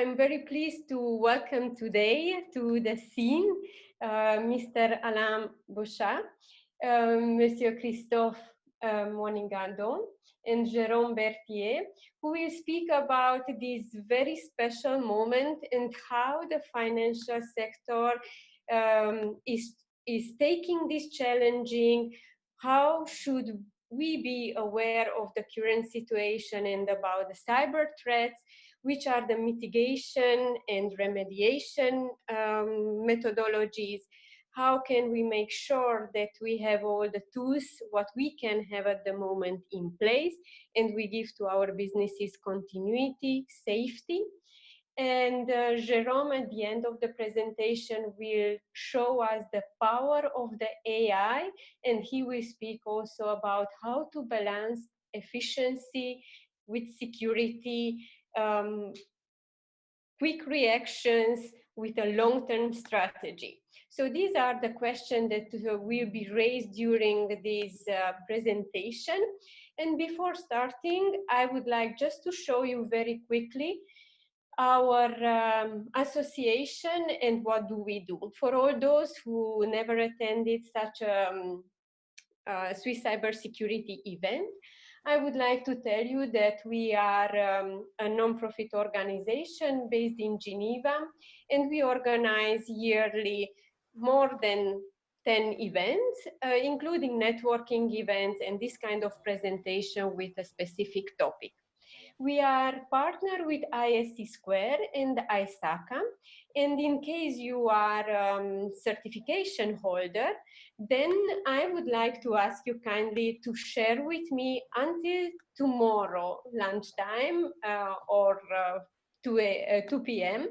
I'm very pleased to welcome today to the scene Mr. A.Beuchat, Monsieur Christophe Monigadon, and J.Berthier, who will speak about this very special moment and how the financial sector is taking this challenging. How should we be aware of the current situation and about the cyber threats? Which are the mitigation and remediation methodologies? How can we make sure that we have all the tools, what we can have at the moment in place, and we give to our businesses continuity, safety? And Jerome, at the end of the presentation, will show us the power of the AI, and he will speak also about how to balance efficiency with security, quick reactions with a long-term strategy. So these are the questions that will be raised during this presentation. And before starting, I would like just to show you very quickly our association and what do we do. For all those who never attended such a Swiss-CyberSecurity event, I would like to tell you that we are a non-profit organization based in Geneva, and we organize yearly more than 10 events, including networking events and this kind of presentation with a specific topic. We are partnered with ISC Square and ISACA, and in case you are certification holder, then I would like to ask you kindly to share with me until tomorrow lunchtime or 2 p.m.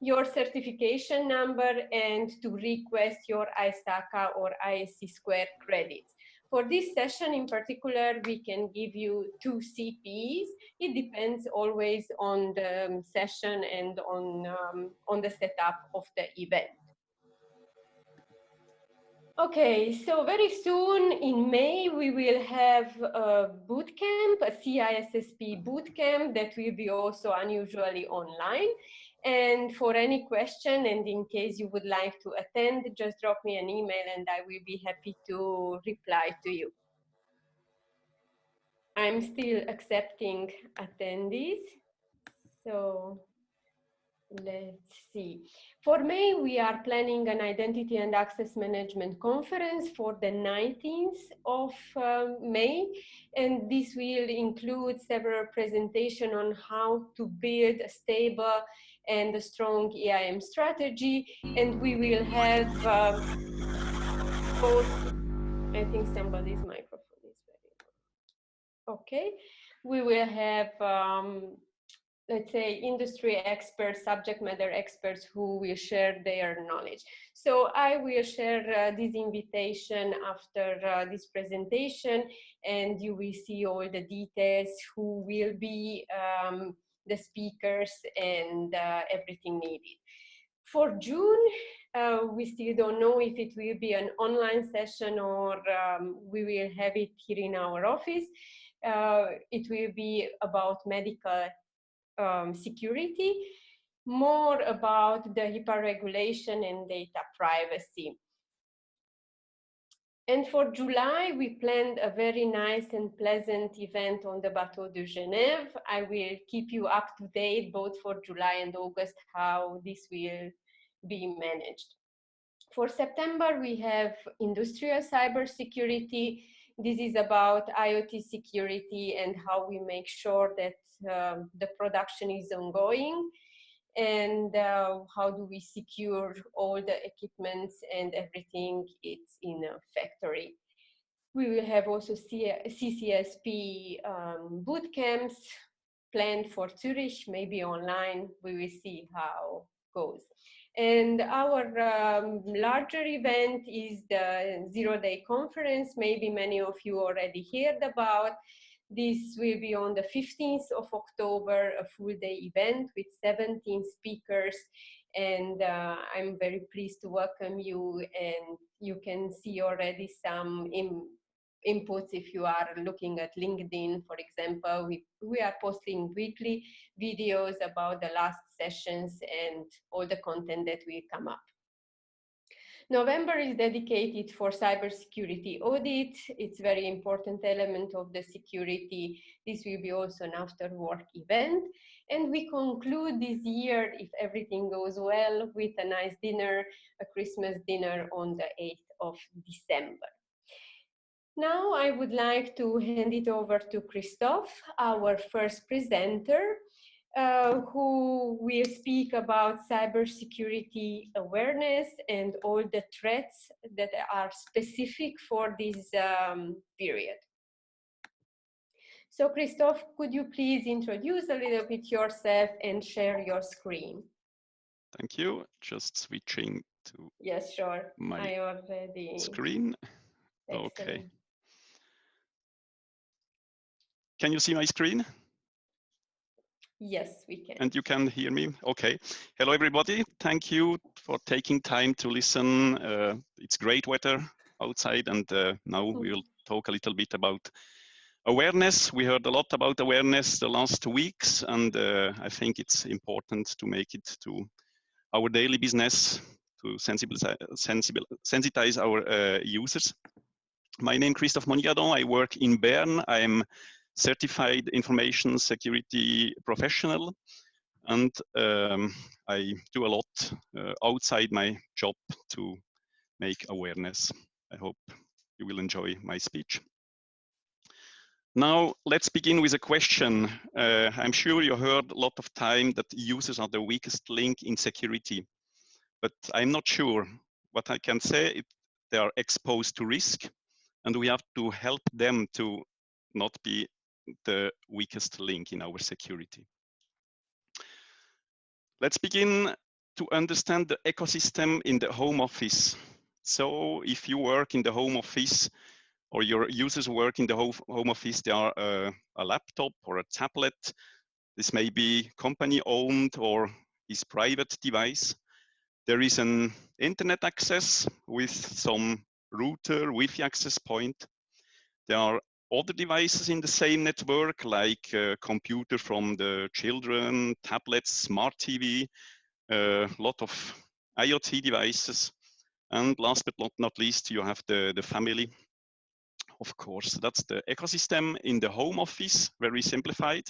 your certification number and to request your ISACA or ISC Square credits. For this session in particular, we can give you 2 CPs. It depends always on the session and on the setup of the event. Okay, so very soon in May, we will have a bootcamp, a CISSP bootcamp that will be also unusually online. And for any question, and in case you would like to attend, just drop me an email and I will be happy to reply to you. I'm still accepting attendees. So let's see. For May, we are planning an identity and access management conference for the 19th of May. And this will include several presentations on how to build a stable and a strong EIM strategy. And we will have both, I think somebody's microphone is very low. Okay, we will have let's say, industry experts, subject matter experts who will share their knowledge. So I will share this invitation after this presentation, and you will see all the details, who will be the speakers and everything needed. For June, we still don't know if it will be an online session or we will have it here in our office. It will be about medical security, more about the HIPAA regulation and data privacy. And for July, we planned a very nice and pleasant event on the Bateau de Genève. I will keep you up to date both for July and August how this will be managed. For September, we have industrial cybersecurity. This is about IoT security and how we make sure that the production is ongoing, and how do we secure all the equipments and everything it's in a factory. We will have also CCSP boot camps planned for Zurich, maybe online. We will see how it goes. And our larger event is the zero-day conference. Maybe many of you already heard about. This will be on the 15th of October, a full-day event with 17 speakers. And I'm very pleased to welcome you. And you can see already some inputs. If you are looking at LinkedIn, for example, we are posting weekly videos about the last sessions and all the content that will come up. November is dedicated for cybersecurity audit. It's a very important element of the security. This will be also an after-work event. And we conclude this year, if everything goes well, with a nice dinner, a Christmas dinner on the 8th of December. Now I would like to hand it over to Christophe, our first presenter, who will speak about cybersecurity awareness and all the threats that are specific for this period. So Christophe, could you please introduce a little bit yourself and share your screen? Thank you. Just switching to yes, sure. my screen. Excellent. Okay. Can you see my screen? Yes, we can. And you can hear me? Okay. Hello, everybody. Thank you for taking time to listen. It's great weather outside, and now we'll talk a little bit about awareness. We heard a lot about awareness the last 2 weeks, and I think it's important to make it to our daily business to sensitize our users. My name is C.Monigadon. I work in Bern. I'm certified information security professional, and I do a lot outside my job to make awareness. I hope you will enjoy my speech. Now, let's begin with a question. I'm sure you heard a lot of time that users are the weakest link in security, but I'm not sure. What I can say is they are exposed to risk, and we have to help them to not be the weakest link in our security. Let's begin to understand the ecosystem in the home office. So if you work in the home office, or your users work in the home office, they are a laptop or a tablet. This may be company owned or is private device. There is an internet access with some router, Wi-Fi access point. There are other devices in the same network, like computer from the children, tablets, smart TV, a lot of IoT devices. And last but not least, you have the family. Of course, that's the ecosystem in the home office, very simplified.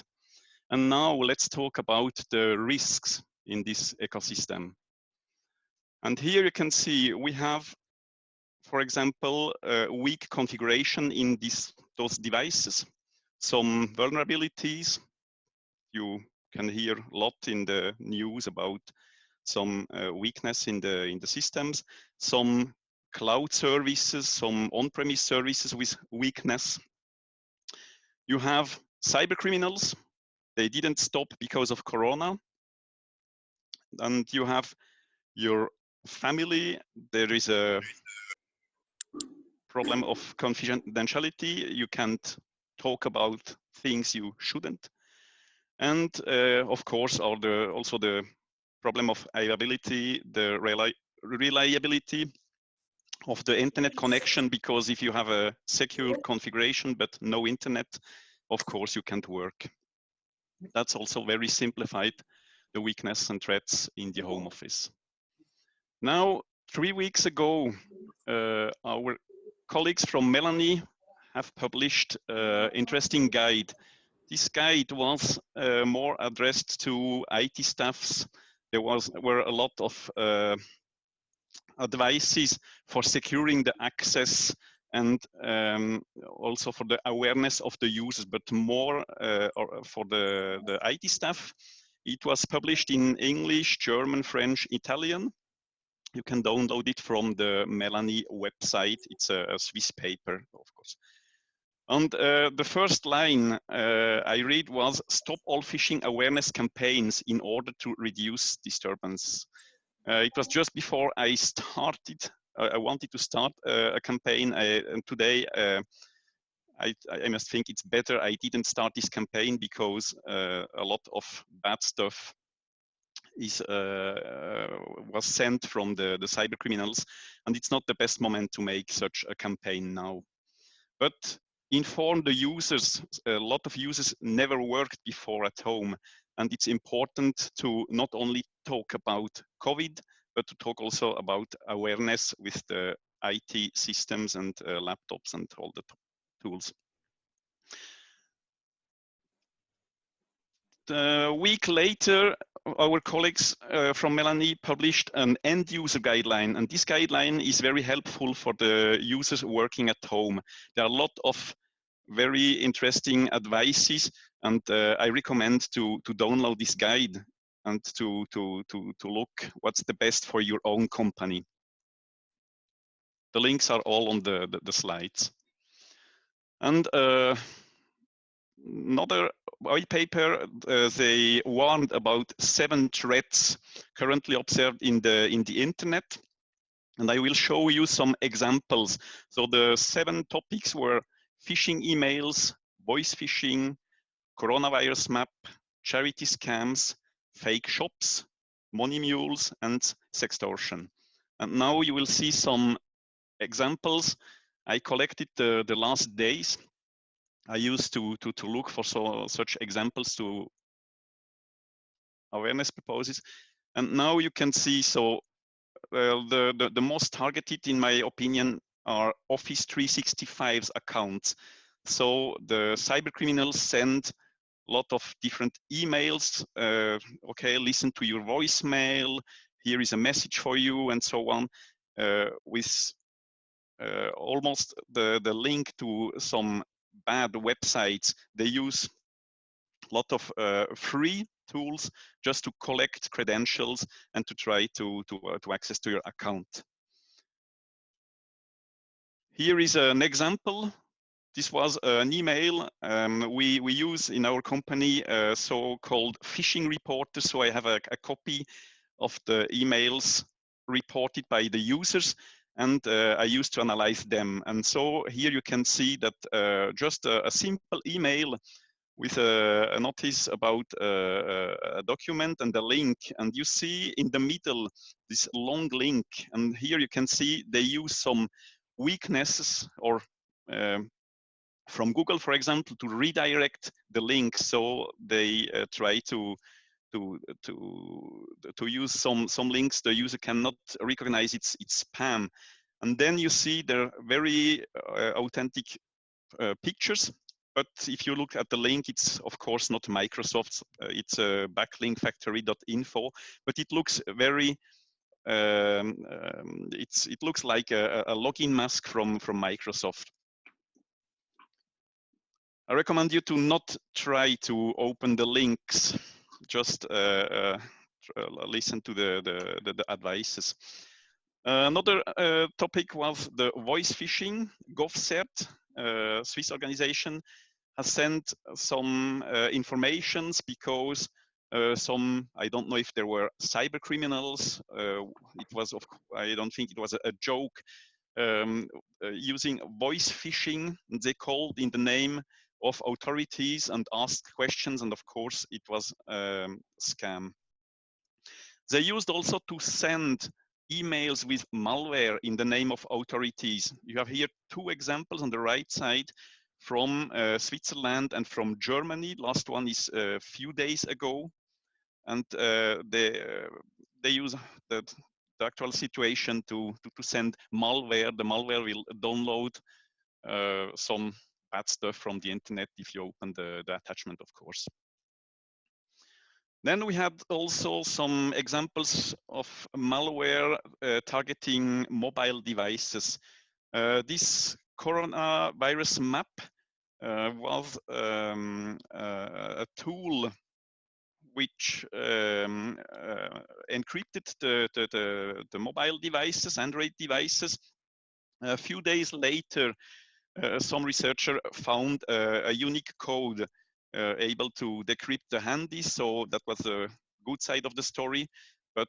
And now let's talk about the risks in this ecosystem. And here you can see we have, for example, weak configuration in those devices. Some vulnerabilities. You can hear a lot in the news about some weakness in the systems. Some cloud services, some on-premise services with weakness. You have cyber criminals. They didn't stop because of Corona. And you have your family. There is a problem of confidentiality. You can't talk about things you shouldn't. And of course, also the problem of availability, the reliability of the internet connection, because if you have a secure configuration but no internet, of course you can't work. That's also very simplified, the weakness and threats in the home office. Now, 3 weeks ago, our colleagues from Melanie have published an interesting guide. This guide was more addressed to IT staffs. There were a lot of advices for securing the access and also for the awareness of the users, but more for the IT staff. It was published in English, German, French, Italian. You can download it from the Melanie website. It's a Swiss paper, of course. And the first line I read was, stop all phishing awareness campaigns in order to reduce disturbance. It was just before I started. I wanted to start a campaign, and today I must think it's better I didn't start this campaign, because a lot of bad stuff was sent from the cyber criminals, and it's not the best moment to make such a campaign now. but inform the users. A lot of users never worked before at home, and it's important to not only talk about COVID, but to talk also about awareness with the IT systems and laptops and all the tools. A week later, our colleagues from Melanie published an end user guideline, and this guideline is very helpful for the users working at home. There are a lot of very interesting advices, and I recommend to download this guide and to look what's the best for your own company. The links are all on the slides. And another white paper, they warned about 7 threats currently observed in the internet, and I will show you some examples. So the 7 topics were phishing emails, voice phishing, coronavirus map, charity scams, fake shops, money mules, and sextortion. And now you will see some examples. I collected the last days. I used to look for such examples to awareness purposes. And now you can see, so the most targeted, in my opinion, are Office 365's accounts. So the cyber criminals send a lot of different emails. Okay, listen to your voicemail. Here is a message for you, and so on, with almost the link to some bad websites. They use a lot of free tools just to collect credentials and to try to access to your account. Here is an example. This was an email we use in our company, so-called phishing reporters. So I have a copy of the emails reported by the users, and I used to analyze them. And so here you can see that just a simple email with a notice about a document and a link, and you see in the middle this long link, and here you can see they use some weaknesses or from Google, for example, to redirect the link. So they try to use some links the user cannot recognize it's spam. And then you see the very authentic pictures. But if you look at the link, it's of course not Microsoft's. It's backlinkfactory.info, but it looks very. It looks like a login mask from Microsoft. I recommend you to not try to open the links. Just listen to the advices. Another topic was the voice phishing. GovCert, Swiss organization, has sent some informations because some, I don't know if there were cyber criminals. It was, I don't think it was a joke, using voice phishing. They called in the name of authorities and asked questions, and of course it was scam. They used also to send emails with malware in the name of authorities. You have here 2 examples on the right side from Switzerland and from Germany. Last one is a few days ago, and they use the actual situation to send malware. The malware will download some bad stuff from the internet if you open the attachment, of course. Then we had also some examples of malware targeting mobile devices. This coronavirus map was a tool which encrypted the mobile devices, Android devices. A few days later, some researcher found a unique code able to decrypt the handy, so that was a good side of the story. But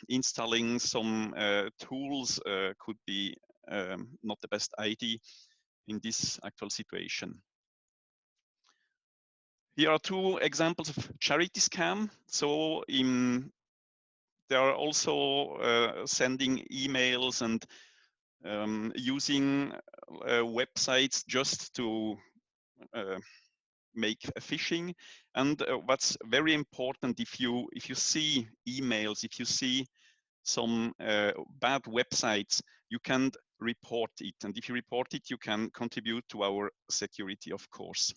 installing some tools could be not the best idea in this actual situation. Here are 2 examples of charity scam. So they are also sending emails and using websites just to make phishing. And what's very important, if you see emails, if you see some bad websites, you can report it. And if you report it, you can contribute to our security, of course.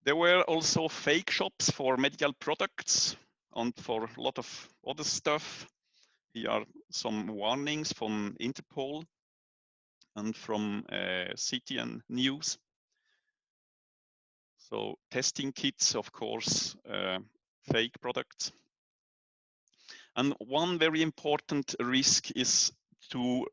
There were also fake shops for medical products and for a lot of other stuff. Here are some warnings from Interpol and from CTN News. So testing kits, of course, fake products. And one very important risk is to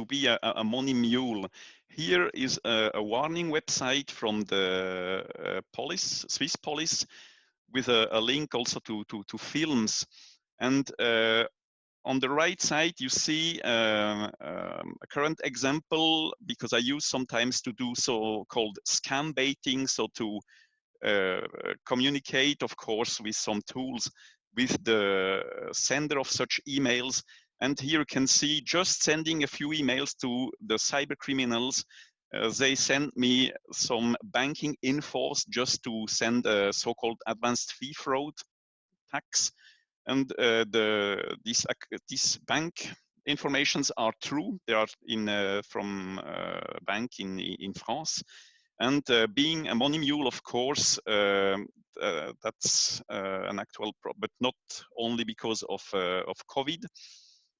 be a money mule. Here is a warning website from the police, Swiss police, with a link also to films. And on the right side, you see a current example, because I use sometimes to do so-called scam baiting, so to communicate, of course, with some tools with the sender of such emails. And here you can see, just sending a few emails to the cyber criminals, they sent me some banking infos just to send a so-called advanced fee fraud tax. And these bank informations are true. They are from a bank in France. And being a money mule, of course, that's an actual problem, but not only because of COVID,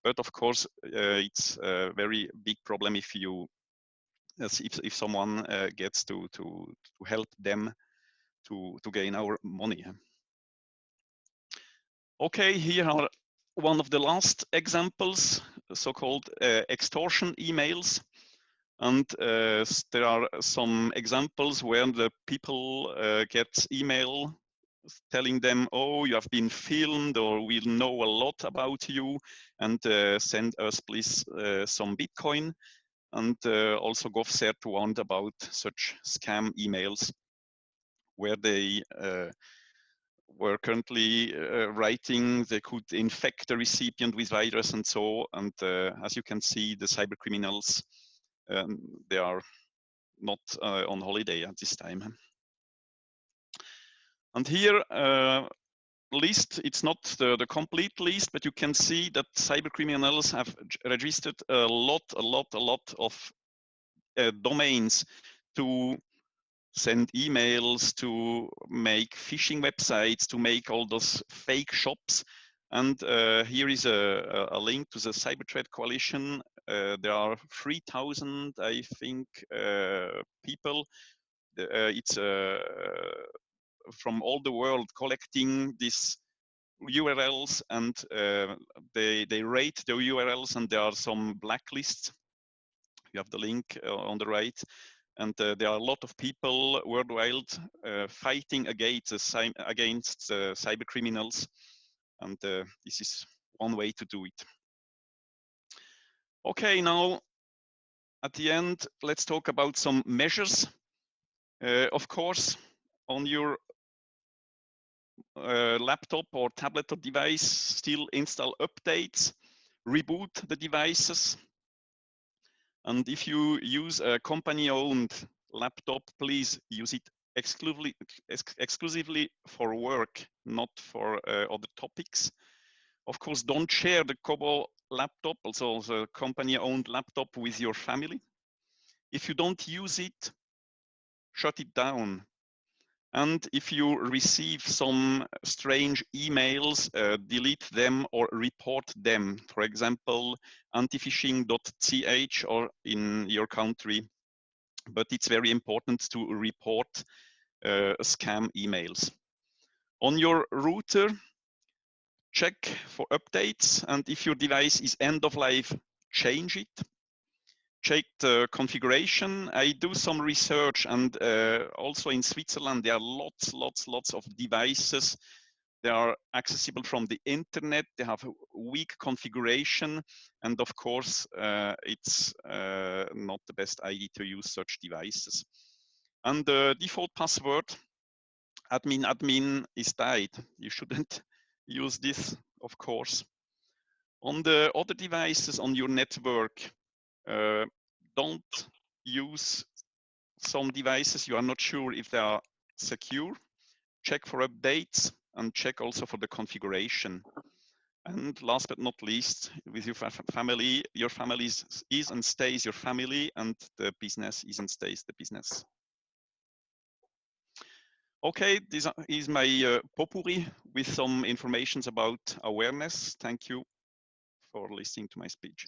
but of course it's a very big problem if someone gets to help them to gain our money. Okay, here are one of the last examples, so-called extortion emails. And there are some examples where the people get email telling them, oh, you have been filmed, or we'll know a lot about you, and send us please some Bitcoin. And also GovCert warned about such scam emails where they were currently writing they could infect the recipient with virus and so. And as you can see, the cyber criminals, they are not on holiday at this time. And here list, it's not the complete list, but you can see that cyber criminals have registered a lot of domains to send emails, to make phishing websites, to make all those fake shops. And here is a link to the Cyber Threat Coalition. There are 3,000, I think, people. It's from all the world collecting these URLs, and they rate the URLs, and there are some blacklists. You have the link on the right. And there are a lot of people worldwide fighting against cyber criminals. And this is one way to do it. Okay, now at the end, let's talk about some measures. Of course, on your laptop or tablet or device, still install updates, reboot the devices. And if you use a company-owned laptop, please use it exclusively for work, not for other topics. Of course, don't share the Kobo laptop, also the company-owned laptop, with your family. If you don't use it, shut it down. And if you receive some strange emails, delete them or report them. For example, antiphishing.ch or in your country. But it's very important to report scam emails. On your router, check for updates. And if your device is end of life, change it. Check the configuration. I do some research, and also in Switzerland there are lots of devices. They are accessible from the internet. They have weak configuration, and of course it's not the best idea to use such devices. And the default password, admin is died. You shouldn't use this, of course. On the other devices on your network, don't use some devices you are not sure if they are secure. Check for updates and check also for the configuration. And last but not least, with your family is and stays your family, and the business is and stays the business. Okay, this is my potpourri with some informations about awareness. Thank you for listening to my speech.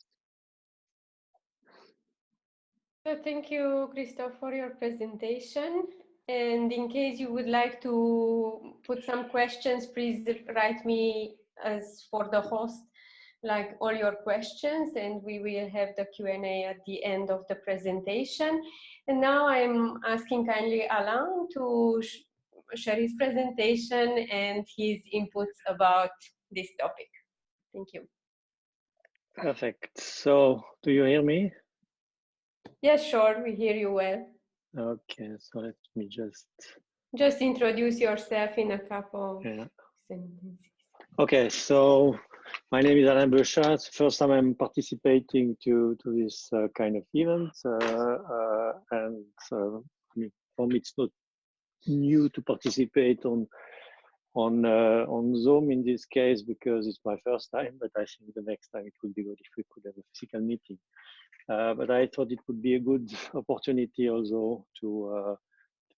So thank you, Christoph, for your presentation. And in case you would like to put some questions, please write me as for the host, like all your questions, and we will have the Q&A at the end of the presentation. And now I'm asking kindly Alain to share his presentation and his inputs about this topic. Thank you. Perfect. So, do you hear me? Yes, sure, we hear you well. Okay, so let me just introduce yourself in a couple sentences. Okay, so my name is A.Beuchat. First time I'm participating to this kind of event, and for me it's not new to participate on Zoom in this case because it's my first time. But I think the next time it would be good if we could have a physical meeting. But I thought it would be a good opportunity also to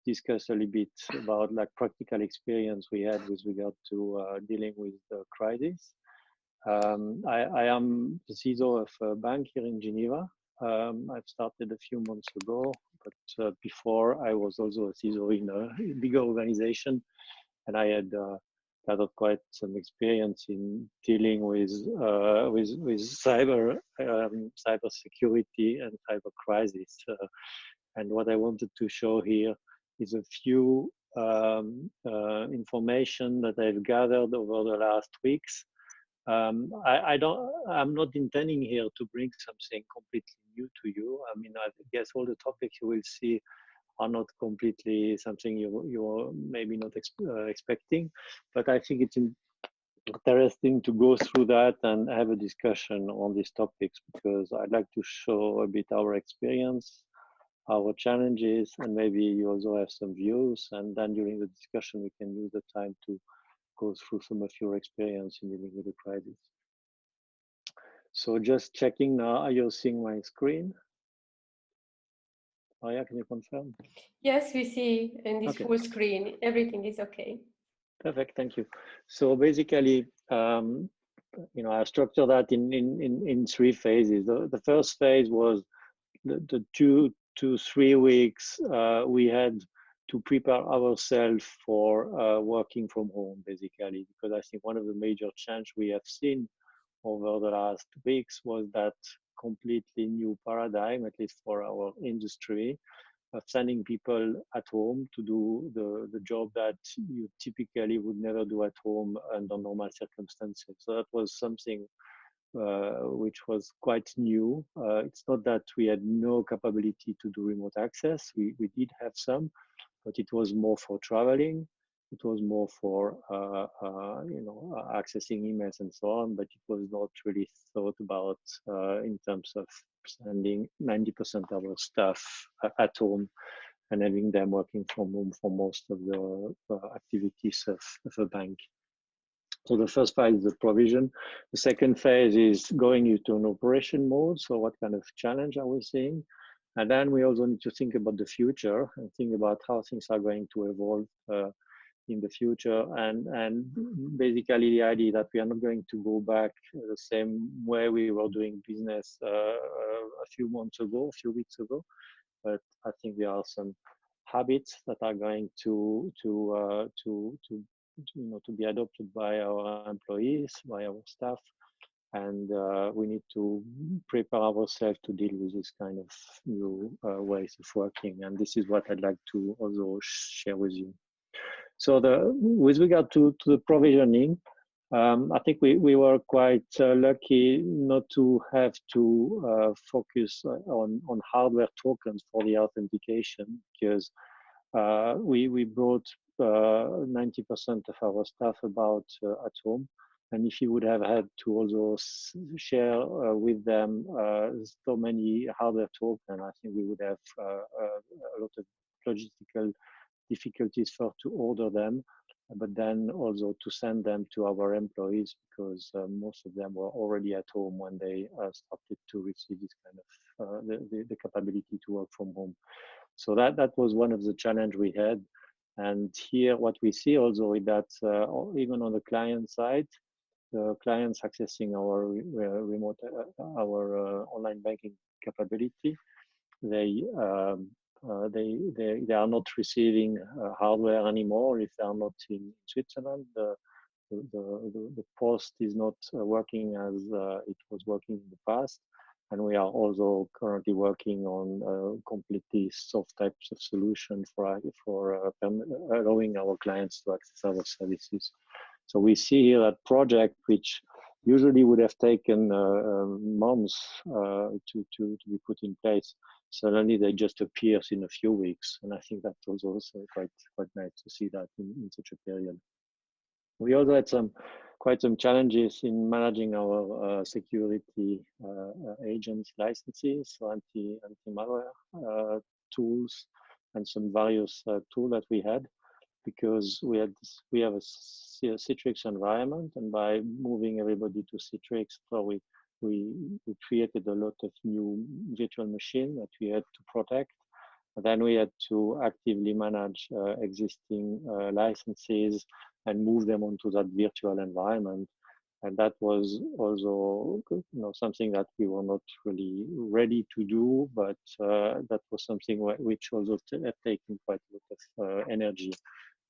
discuss a little bit about like practical experience we had with regard to dealing with the crisis. I am the CISO of a bank here in Geneva. I've started a few months ago, but before I was also a CISO in a bigger organization, and I had gathered quite some experience in dealing with cyber security and cyber crisis. And what I wanted to show here is a few information that I've gathered over the last weeks. I'm not intending here to bring something completely new to you. I mean, I guess all the topics you will see are not completely something you're maybe not expecting, but I think it's interesting to go through that and have a discussion on these topics because I'd like to show a bit our experience, our challenges, and maybe you also have some views, and then during the discussion we can use the time to go through some of your experience in dealing with the crisis. So just checking now, are you seeing my screen? Maria, can you confirm? Yes, we see in this full screen. Everything is okay. Perfect, thank you. So basically, I structured that in three phases. The first phase was the 2 to 3 weeks we had to prepare ourselves for working from home, basically, because I think one of the major changes we have seen over the last weeks was that completely new paradigm, at least for our industry, of sending people at home to do the job that you typically would never do at home under normal circumstances. So that was something which was quite new. It's not that we had no capability to do remote access. We did have some, but it was more for traveling. It was more for accessing emails and so on, but it was not really thought about in terms of sending 90% of our staff at home and having them working from home for most of the activities of a bank. So the first phase is the provision. The second phase is going into an operation mode. So what kind of challenge are we seeing? And then we also need to think about the future and think about how things are going to evolve in the future. And basically the idea that we are not going to go back the same way we were doing business a few months ago, a few weeks ago. But I think there are some habits that are going to be adopted by our employees, by our staff, and we need to prepare ourselves to deal with this kind of new ways of working. And this is what I'd like to also share with you. So with regard to the provisioning, I think we were quite lucky not to have to focus on hardware tokens for the authentication, because we brought 90% of our staff about at home. And if you would have had to also share with them so many hardware tokens, I think we would have a lot of logistical difficulties for to order them, but then also to send them to our employees, because most of them were already at home when they started to receive this kind of the capability to work from home. So that was one of the challenge we had. And here what we see also is that even on the client side, the clients accessing our remote, our online banking capability, they are not receiving hardware anymore if they are not in Switzerland. The post is not working as it was working in the past, and we are also currently working on completely soft types of solution for allowing our clients to access our services. So we see here a project which usually would have taken months to be put in place. Suddenly they just appears in a few weeks, and I think that was also quite nice to see that in such a period. We also had quite some challenges in managing our security agents licenses, so anti-malware tools, and some various tools that we had, because we have a Citrix environment, and by moving everybody to Citrix, so we created a lot of new virtual machines that we had to protect. And then we had to actively manage existing licenses and move them onto that virtual environment. And that was also something that we were not really ready to do, but that was something which also had taken quite a lot of energy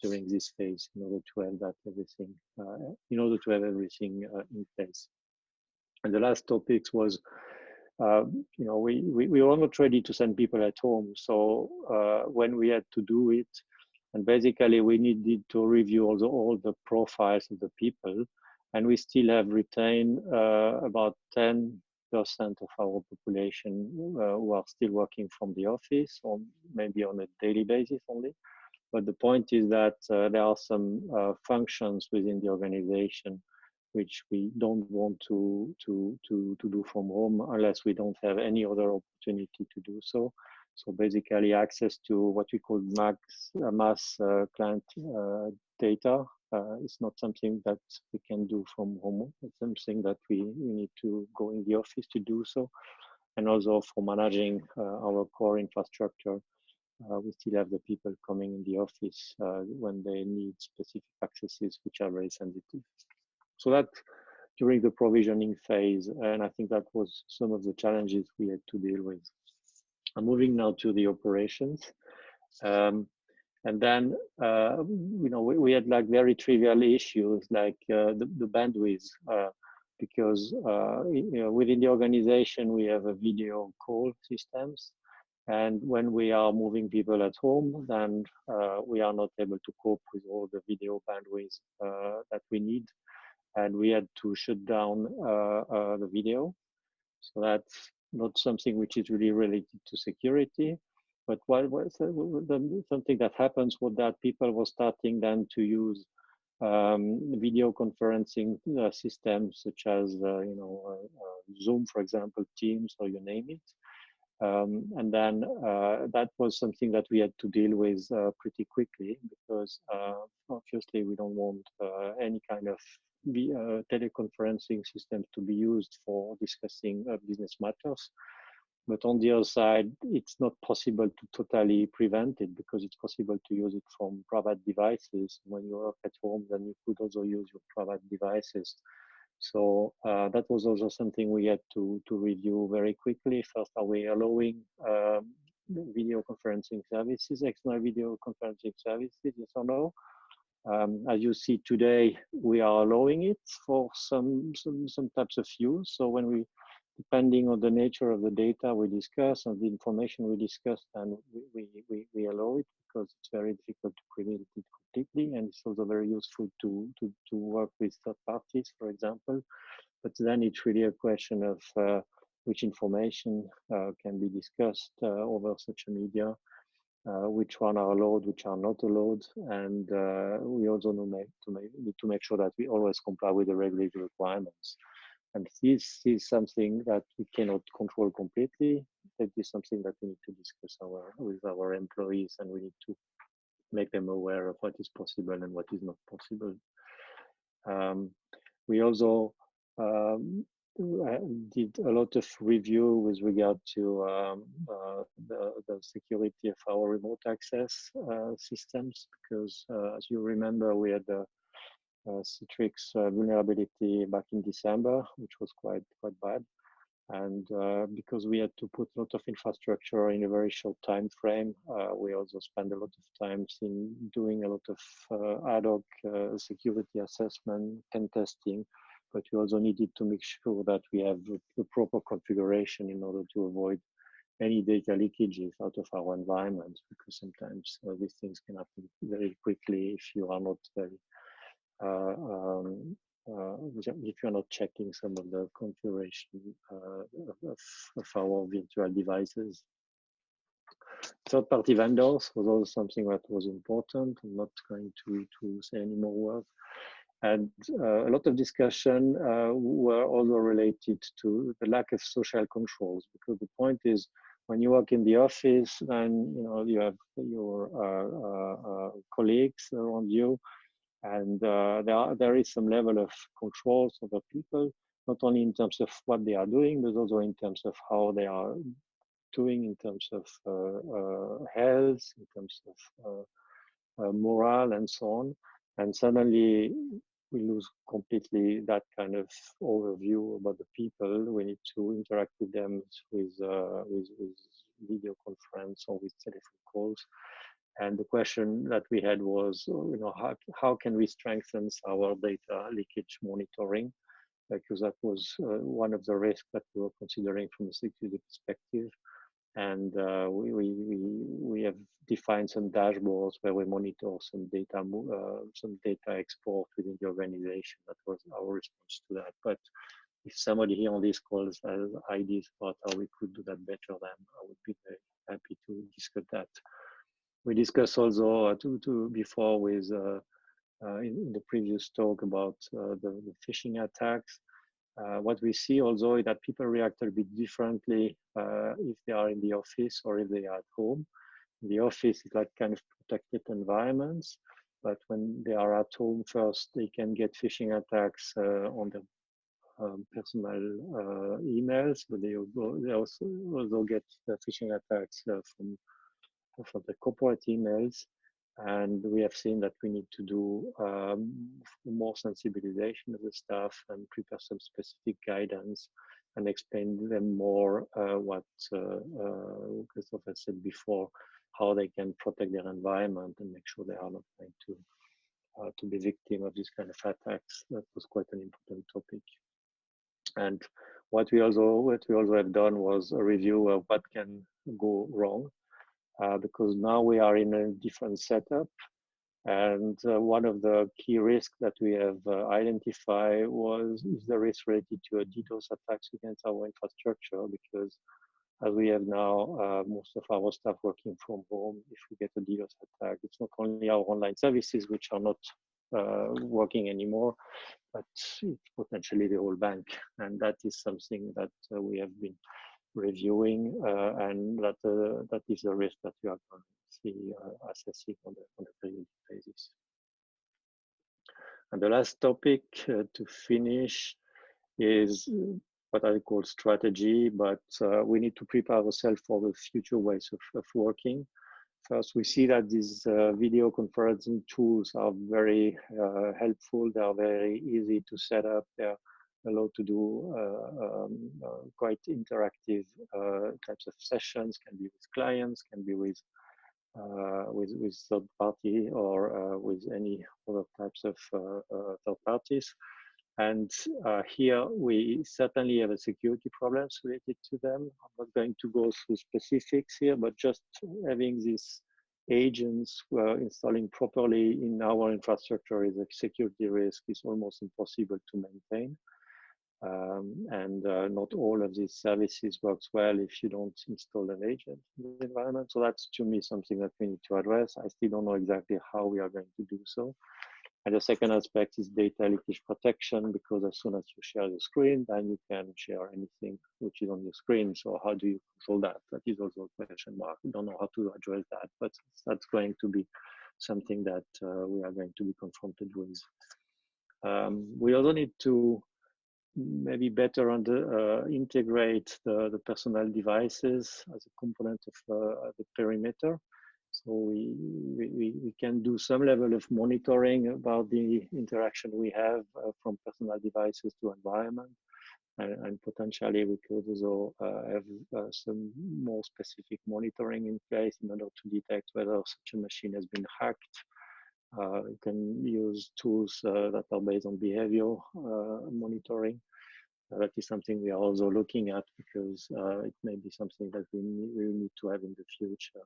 during this phase in order to have that everything in place. And the last topic was, we were not ready to send people at home. So when we had to do it, and basically we needed to review all the profiles of the people, and we still have retained about 10% of our population who are still working from the office, or maybe on a daily basis only. But the point is that there are some functions within the organization which we don't want to do from home unless we don't have any other opportunity to do so. So basically, access to what we call mass client data is not something that we can do from home. It's something that we need to go in the office to do so. And also for managing our core infrastructure, we still have the people coming in the office when they need specific accesses which are very sensitive. So that during the provisioning phase, and I think that was some of the challenges we had to deal with. I'm moving now to the operations. And then, we had like very trivial issues like the bandwidth, because within the organization, we have a video call systems. And when we are moving people at home, then we are not able to cope with all the video bandwidth that we need. And we had to shut down the video. So that's not something which is really related to security. But something that happens was that people were starting then to use video conferencing systems such as Zoom, for example, Teams, or you name it. And then that was something that we had to deal with pretty quickly, because obviously we don't want any kind of teleconferencing systems to be used for discussing business matters. But on the other side, it's not possible to totally prevent it, because it's possible to use it from private devices. When you work at home, then you could also use your private devices. So that was also something we had to review very quickly. First, are we allowing video conferencing services, external video conferencing services, yes or no? As you see today, we are allowing it for some types of use. So when we, depending on the nature of the data we discuss and the information we discuss, then we allow it, because it's very difficult to prevent it completely, and it's also very useful to work with third parties, for example. But then it's really a question of which information can be discussed over social media. which one are allowed, which are not allowed, and we also need to make sure that we always comply with the regulatory requirements. And this is something that we cannot control completely. That is something that we need to discuss with our employees, and we need to make them aware of what is possible and what is not possible. We also did a lot of review with regard to the security of our remote access systems, because as you remember, we had the Citrix vulnerability back in December, which was quite bad. And because we had to put a lot of infrastructure in a very short time frame, we also spent a lot of time in doing a lot of ad hoc security assessment, pen testing, but we also needed to make sure that we have the proper configuration in order to avoid any data leakages out of our environment, because sometimes these things can happen very quickly if you are not very if you're not checking some of the configuration of our virtual devices. Third-party vendors was also something that was important. I'm not going to say any more words. And a lot of discussion were also related to the lack of social controls, because the point is, when you work in the office, then you have your colleagues around you, and there is some level of controls over people, not only in terms of what they are doing, but also in terms of how they are doing, in terms of health, in terms of morale, and so on. And suddenly we lose completely that kind of overview about the people. We need to interact with them with video conference or with telephone calls. And the question that we had was, how can we strengthen our data leakage monitoring? Because that was one of the risks that we were considering from a security perspective. And we have defined some dashboards where we monitor some data export within the organization. That was our response to that. But if somebody here on this call has ideas about how we could do that better, then I would be very happy to discuss that. We discussed also before with in the previous talk about the phishing attacks. What we see also is that people react a bit differently if they are in the office or if they are at home. In the office, it's like kind of protected environments, but when they are at home, first they can get phishing attacks on their personal emails, but they also get phishing attacks from the corporate emails. And we have seen that we need to do more sensibilization of the staff and prepare some specific guidance and explain to them more what Christopher said before, how they can protect their environment and make sure they are not going to be victim of this kind of attacks. That was quite an important topic. And what we also have done was a review of what can go wrong. Because now we are in a different setup. And one of the key risks that we have identified is the risk related to a DDoS attacks against our infrastructure, because as we have now most of our staff working from home, if we get a DDoS attack, it's not only our online services which are not working anymore, but it's potentially the whole bank. And that is something that we have been reviewing, and that is a risk that we are going to see assessing on the periodic basis. And the last topic to finish is what I call strategy, but we need to prepare ourselves for the future ways of working. First, we see that these video conferencing tools are very helpful. They are very easy to set up. They're allowed to do quite interactive types of sessions, can be with clients, can be with third party or with any other types of third parties. And here we certainly have a security problems related to them. I'm not going to go through specifics here, but just having these agents installing properly in our infrastructure is a security risk. It's almost impossible to maintain. and not all of these services works well if you don't install an agent in the environment. So that's to me something that we need to address. I still don't know exactly how we are going to do so. And the second aspect is data leakage protection, because as soon as you share your screen, then you can share anything which is on your screen. So how do you control that? That is also a question mark. We don't know how to address that, but that's going to be something that we are going to be confronted with. We also need to maybe better integrate the personal devices as a component of the perimeter. So we can do some level of monitoring about the interaction we have from personal devices to environment. And potentially we could also have some more specific monitoring in place in order to detect whether such a machine has been hacked. You can use tools that are based on behavior monitoring. That is something we are also looking at, because it may be something that we need to have in the future.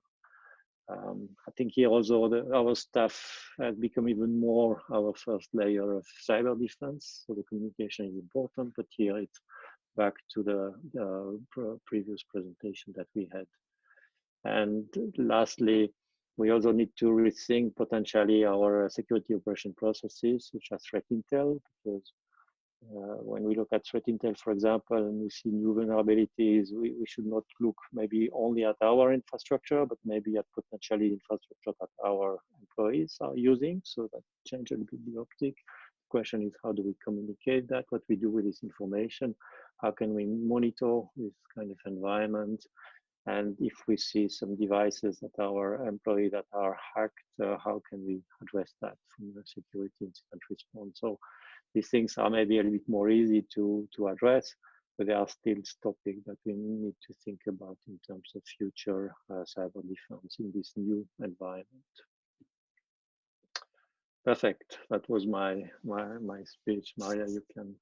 I think here also our staff has become even more our first layer of cyber defense. So the communication is important, but here it's back to the previous presentation that we had. And lastly, we also need to rethink potentially our security operation processes, such as threat intel, because when we look at threat intel, for example, and we see new vulnerabilities, we should not look maybe only at our infrastructure, but maybe at potentially infrastructure that our employees are using, so that change a little bit the optic. The question is, how do we communicate that, what we do with this information? How can we monitor this kind of environment? And if we see some devices that our employees that are hacked, how can we address that from the security incident response? So these things are maybe a little bit more easy to address, but they are still topics that we need to think about in terms of future cyber defense in this new environment. Perfect. That was my speech. Maria, you can.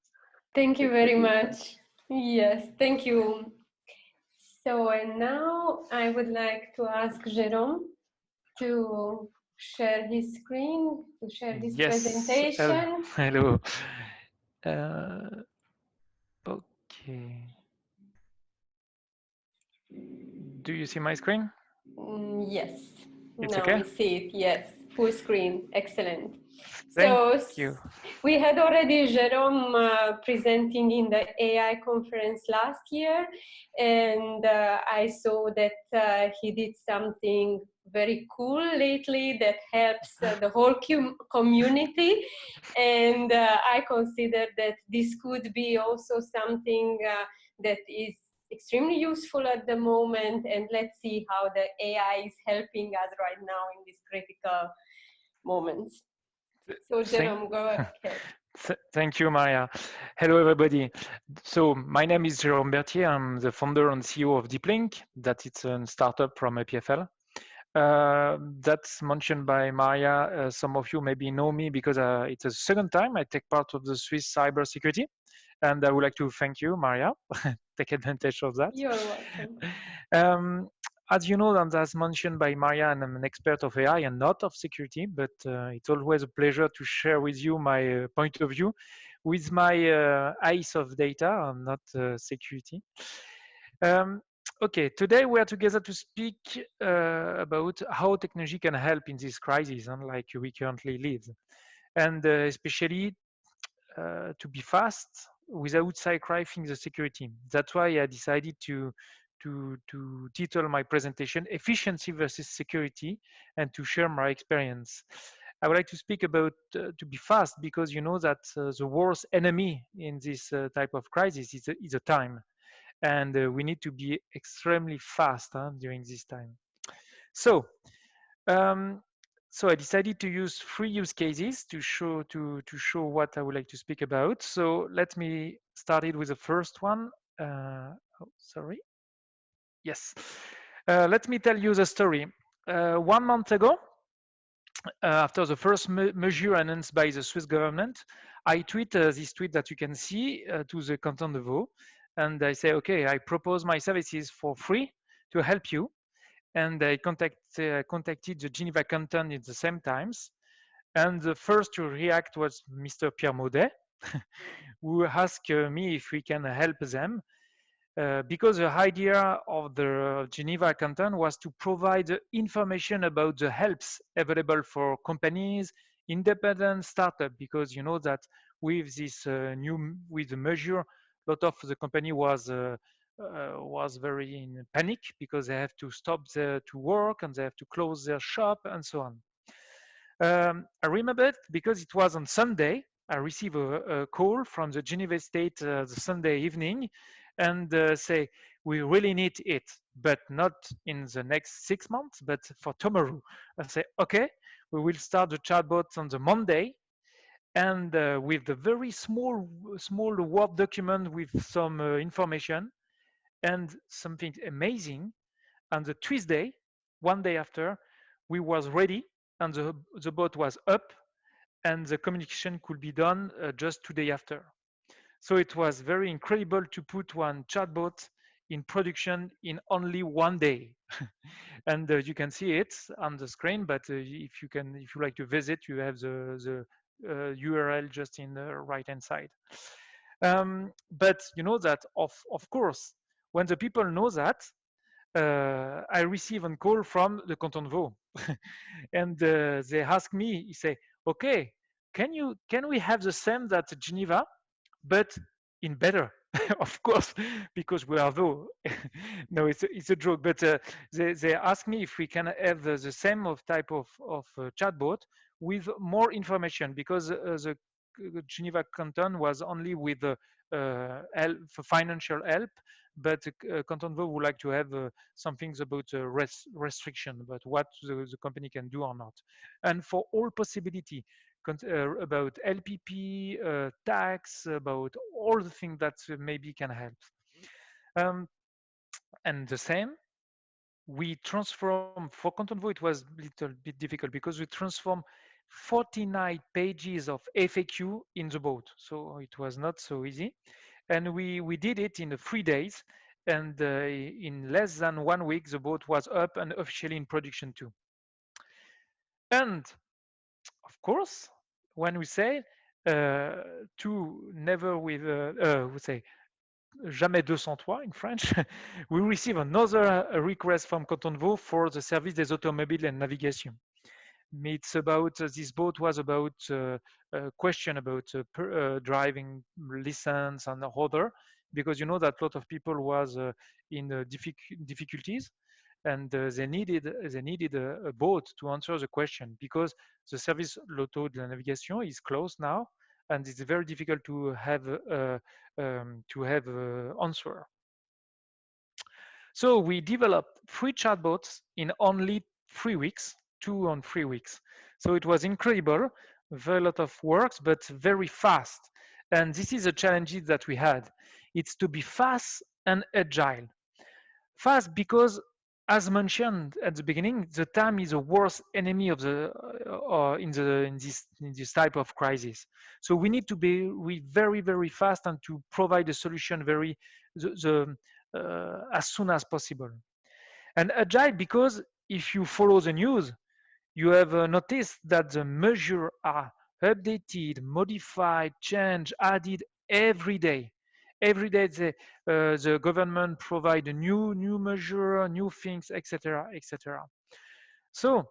Thank you very much. Yes, thank you. So, and now I would like to ask Jérôme to share his screen, to share his presentation. Hello. Okay. Do you see my screen? Yes. It's Now okay? we see it. Yes, full screen. Excellent. Thank you. We had already Jérôme presenting in the AI conference last year, and I saw that he did something very cool lately that helps the whole community, and I consider that this could be also something that is extremely useful at the moment, and let's see how the AI is helping us right now in these critical moments. So Jérôme, go ahead. Thank you, Maria. Hello, everybody. So my name is J.Berthier. I'm the founder and CEO of DeepLink. That it's a startup from APFL. That's mentioned by Maria. Some of you maybe know me because it's the second time I take part of the Swiss-CyberSecurity. And I would like to thank you, Maria. Take advantage of that. You're welcome. As you know, and as mentioned by Maria, and I'm an expert of AI and not of security, but it's always a pleasure to share with you my point of view with my eyes of data and not security. Okay, today we are together to speak about how technology can help in this crisis, unlike we currently live, and especially to be fast without sacrificing the security. That's why I decided to title my presentation "Efficiency versus Security" and to share my experience. I would like to speak about to be fast, because you know that the worst enemy in this type of crisis is a time, and we need to be extremely fast during this time. So. So I decided to use 3 use cases to show what I would like to speak about. So let me start it with the first one. Sorry. Yes. Let me tell you the story. 1 month ago, after the first measure announced by the Swiss government, I tweet this tweet that you can see to the canton de Vaud, and I say, okay, I propose my services for free to help you. And I contacted the Geneva canton at the same times. And the first to react was Mr. Pierre Maudet. who asked me if we can help them. Because the idea of the Geneva Canton was to provide information about the helps available for companies, independent startup, because you know that with this with the measure, a lot of the company was very in panic because they have to stop to work and they have to close their shop and so on. I remember it because it was on Sunday. I received a call from the Geneva State the Sunday evening and say, we really need it, but not in the next 6 months, but for tomorrow. I say, okay, we will start the chatbot on the Monday, and with a very small Word document with some information and something amazing. On the Tuesday, one day after, we was ready and the bot was up and the communication could be done just 2 days after. So it was very incredible to put one chatbot in production in only 1 day. And you can see it on the screen, but if you like to visit, you have the URL just in the right hand side. But you know that of course, when the people know that, I receive a call from the canton Vaud, and they ask me. He say, "Okay, can we have the same that Geneva, but in better?" Of course, because we are Vaud. No, it's a joke. But they ask me if we can have the same of type of chatbot with more information, because the Geneva canton was only with help, for financial help, but Canton Vaud would like to have some things about restriction, about what the company can do or not. And for all possibility, about LPP, tax, about all the things that maybe can help. And the same, we transform, for Canton Vaud, it was a little bit difficult because we transform 49 pages of FAQ in the boat. So it was not so easy. And we did it in 3 days. And in less than 1 week, the boat was up and officially in production too. And of course, when we say to never with, we say jamais 203 in French, we receive another request from Canton Vaud for the service des automobiles and navigation. It's about this boat was about a question about driving license and other, because you know that a lot of people was in difficulties, and they needed a boat to answer the question, because the service l'auto de la navigation is closed now, and it's very difficult to have answer. So we developed 3 chatbots in only 3 weeks, 2 on 3 weeks. So it was incredible, very lot of works, but very fast. And this is a challenge that we had. It's to be fast and agile. Fast because, as mentioned at the beginning, the time is the worst enemy of the in this type of crisis. So we need to be very fast and to provide a solution as soon as possible. And agile because if you follow the news, you have noticed that the measures are updated, modified, changed, added every day. Every day the government provide a new measure, new things, etc., etc. So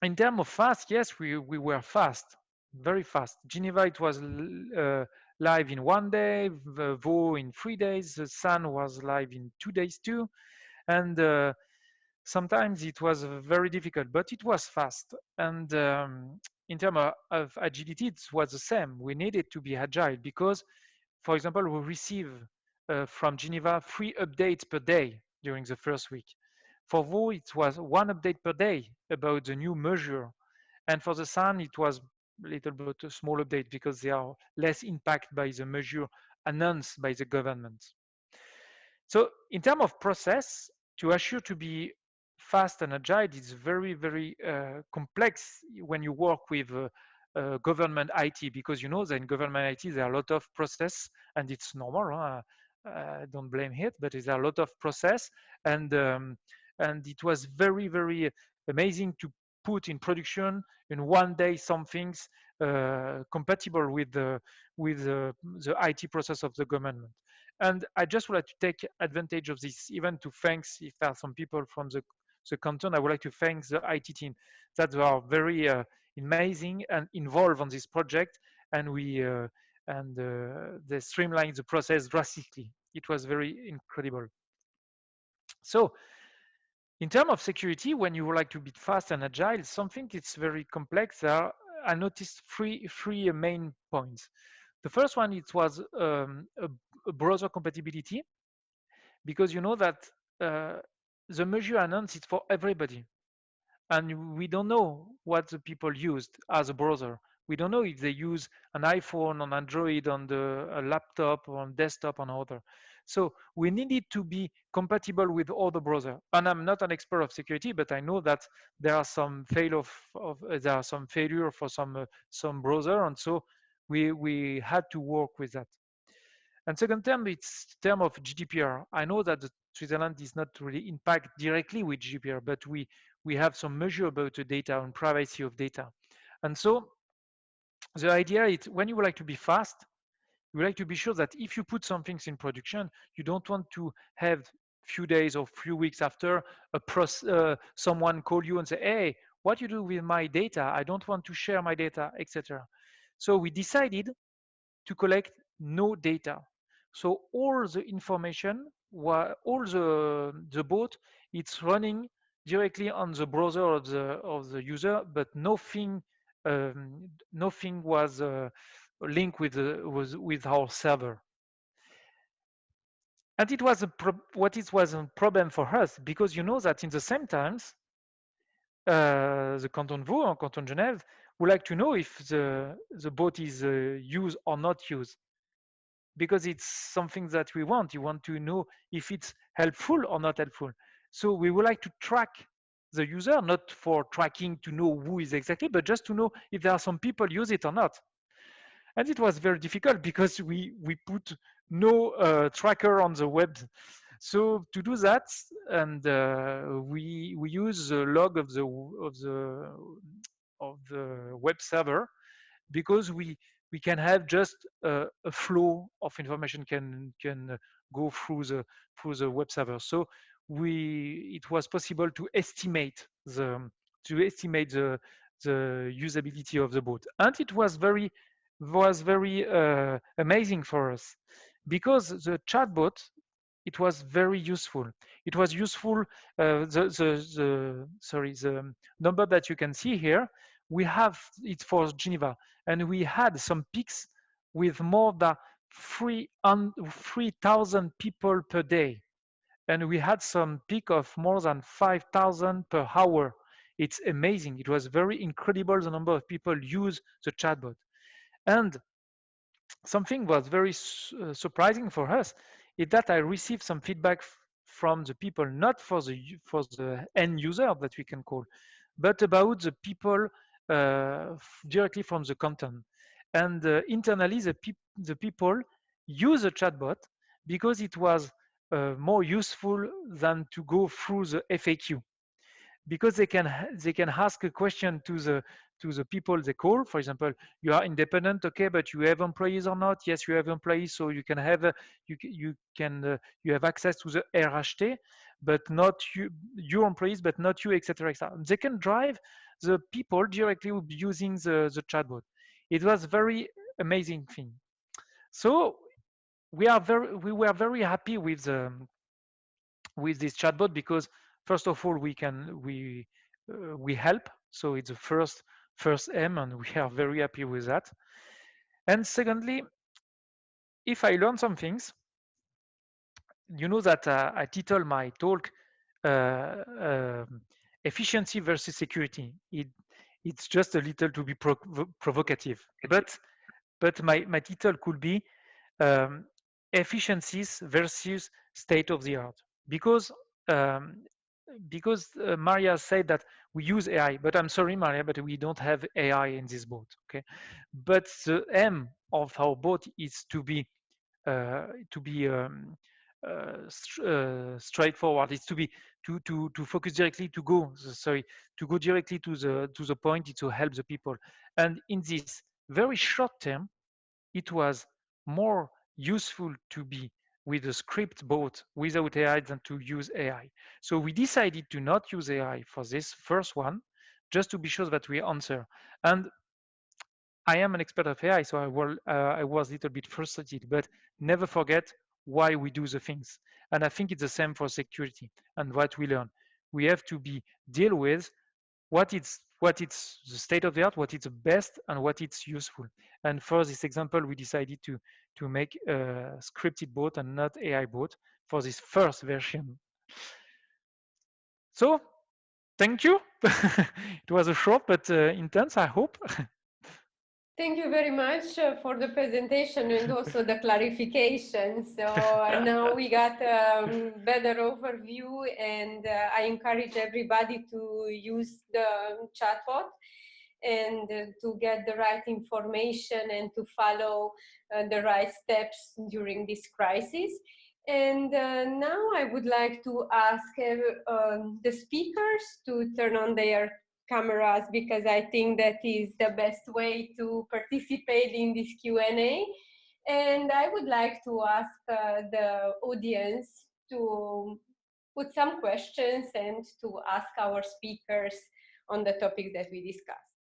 in terms of fast, yes, we were fast, very fast. Geneva, it was live in 1 day, Vaud in 3 days, the Sun was live in 2 days too. And sometimes it was very difficult, but it was fast. And in terms of agility, it was the same. We needed to be agile because, for example, we receive from Geneva 3 updates per day during the first week. For Vaud, it was 1 update per day about the new measure. And for the Sun, it was a little bit a small update because they are less impacted by the measure announced by the government. So in terms of process, to assure to be fast and agile, it's very complex when you work with government IT, because you know that in government IT there are a lot of process, and it's normal. Don't blame it, but there's a lot of process, and it was very amazing to put in production in 1 day some things compatible with the IT process of the government. And I just would like to take advantage of this event to thanks, if there are some people from the canton, I would like to thank the IT team that they are very amazing and involved on this project, and they streamlined the process drastically. It was very incredible. So in terms of security, when you would like to be fast and agile, something it's very complex. I noticed three main points. The first one, it was a browser compatibility, because you know that the measure announced it for everybody, and we don't know what the people used as a browser. We don't know if they use an iPhone, on Android, on a laptop, or on desktop, on other. So we needed to be compatible with all the browser. And I'm not an expert of security, but I know that there are some failure for some browser, and so we had to work with that. And second term, it's term of GDPR. I know that Switzerland is not really impact directly with GDPR, but we have some measure about the data and privacy of data. And so the idea is, when you would like to be fast, you would like to be sure that if you put some things in production, you don't want to have few days or few weeks after someone call you and say, hey, what you do with my data? I don't want to share my data, etc. So we decided to collect no data. So all the information, all the boat, it's running directly on the browser of the user, but nothing was linked with our server. And it was was a problem for us, because you know that in the same times, the Canton Vaud or Canton Genève would like to know if the boat is used or not used, because it's something that we want. You want to know if it's helpful or not helpful. So we would like to track the user, not for tracking to know who is exactly, but just to know if there are some people use it or not. And it was very difficult, because we put no tracker on the web. So to do that, and we use the log of the web server, because we can have just a flow of information can go through the web server. So it was possible to estimate the usability of the bot, and it was very amazing for us, because the chatbot, it was very useful. It was useful. The number that you can see here, we have it for Geneva, and we had some peaks with more than 3,000 people per day, and we had some peak of more than 5,000 per hour. It's amazing. It was very incredible, the number of people use the chatbot. And something was very surprising for us is that I received some feedback from the people, not for the end user that we can call, but about the people directly from the content. And internally, the people use the chatbot because it was more useful than to go through the FAQ, because they can ask a question to the people they call. For example, you are independent, okay, but you have employees or not? Yes, you have employees, so you can have you have access to the RHT, but not your employees, but not you, etc., etc. They can drive the people directly using the chatbot. It was very amazing thing. So we were very happy with this chatbot, because first of all we help, so it's the first aim, and we are very happy with that. And secondly, if I learn some things, you know that I title my talk efficiency versus security. It's just a little to be provocative, but my title could be efficiencies versus state of the art, because Maria said that we use AI, but I'm sorry, Maria, but we don't have AI in this boat, okay? But the aim of our boat is to be straightforward. It's to be to focus directly to go to go directly to the point. It's to help the people. And in this very short term, it was more useful to be with a script bot without AI than to use AI. So we decided to not use AI for this first one, just to be sure that we answer. And I am an expert of AI, so I was a little bit frustrated, but never forget why we do the things. And I think it's the same for security and what we learn. We have to be deal with what it's the state of the art, what is the best, and what it's useful. And for this example, we decided to make a scripted bot and not AI bot for this first version. So thank you. It was a short but intense, I hope. Thank you very much for the presentation and also the clarification. So now we got a better overview, and I encourage everybody to use the chatbot and to get the right information and to follow the right steps during this crisis. And now I would like to ask the speakers to turn on their cameras, because I think that is the best way to participate in this Q&A. And I would like to ask the audience to put some questions and to ask our speakers on the topics that we discussed.